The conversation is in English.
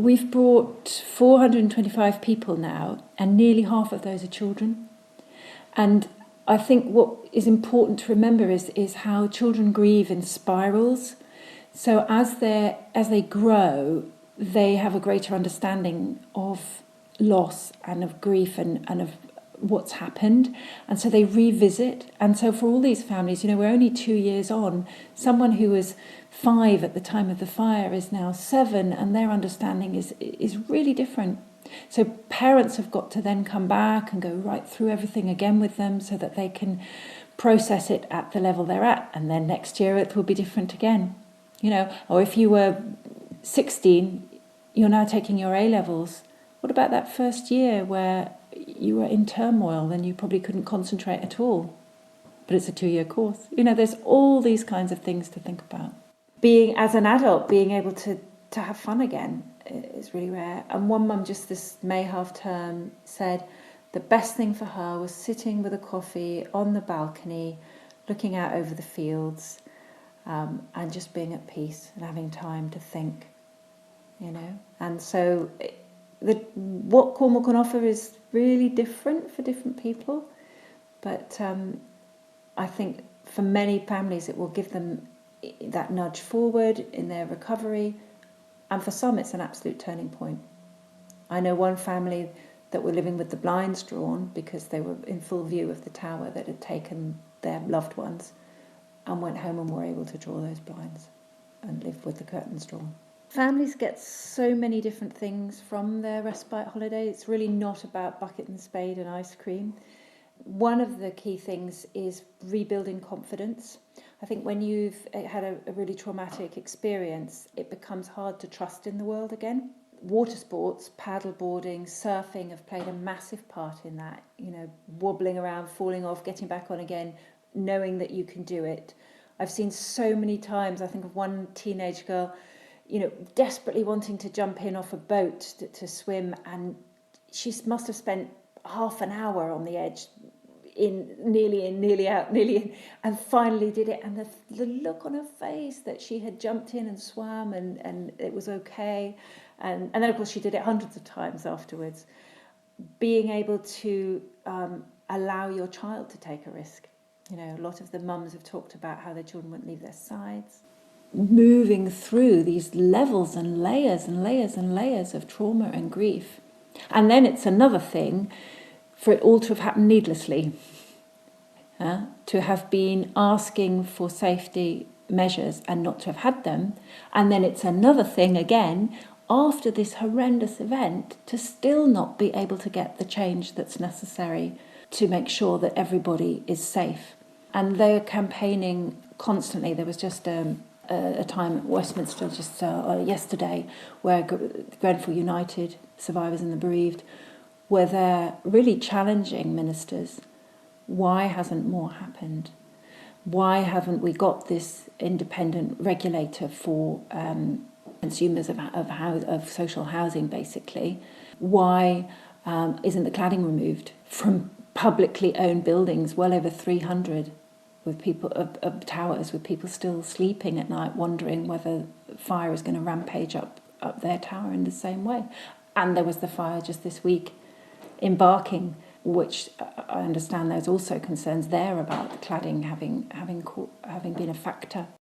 We've brought 425 people now, and nearly half of those are children. And I think what is important to remember is how children grieve in spirals. So as they grow, they have a greater understanding of loss and of grief and of what's happened, and so they revisit. And so for all these families, we're only 2 years on. Someone who was 5 at the time of the fire is now 7, and their understanding is really different. So parents have got to then come back and go right through everything again with them so that they can process it at the level they're at, and then next year it will be different again. Or if you were 16, you're now taking your A-levels. What about that first year where you were in turmoil and you probably couldn't concentrate at all? But it's a 2-year course. There's all these kinds of things to think about. As an adult, being able to have fun again is really rare. And one mum just this May half term said the best thing for her was sitting with a coffee on the balcony, looking out over the fields, and just being at peace and having time to think, And so what Cornwall can offer is really different for different people. But I think for many families it will give them that nudge forward in their recovery. And for some it's an absolute turning point. I know one family that were living with the blinds drawn because they were in full view of the tower that had taken their loved ones, and went home and were able to draw those blinds and live with the curtains drawn. Families get so many different things from their respite holiday. It's really not about bucket and spade and ice cream. One of the key things is rebuilding confidence. I think when you've had a really traumatic experience, it becomes hard to trust in the world again. Water sports, paddleboarding, surfing have played a massive part in that. Wobbling around, falling off, getting back on again, knowing that you can do it. I've seen so many times, I think of one teenage girl, desperately wanting to jump in off a boat to swim, and she must have spent half an hour on the edge, nearly in, nearly out, nearly in, and finally did it. And the look on her face that she had jumped in and swam and it was okay. And then, of course, she did it hundreds of times afterwards. Being able to allow your child to take a risk. A lot of the mums have talked about how their children wouldn't leave their sides. Moving through these levels and layers and layers and layers of trauma and grief. And then it's another thing for it all to have happened needlessly. To have been asking for safety measures and not to have had them. And then it's another thing again, after this horrendous event, to still not be able to get the change that's necessary to make sure that everybody is safe. And they're campaigning constantly. There was just a time at Westminster just yesterday where Grenfell United, Survivors and the Bereaved, were there really challenging ministers. Why hasn't more happened? Why haven't we got this independent regulator for consumers of social housing, basically? Why isn't the cladding removed from publicly owned buildings, well over 300, with people of towers with people still sleeping at night, wondering whether fire is going to rampage up their tower in the same way? And there was the fire just this week in Barking, which I understand there's also concerns there about the cladding having been a factor.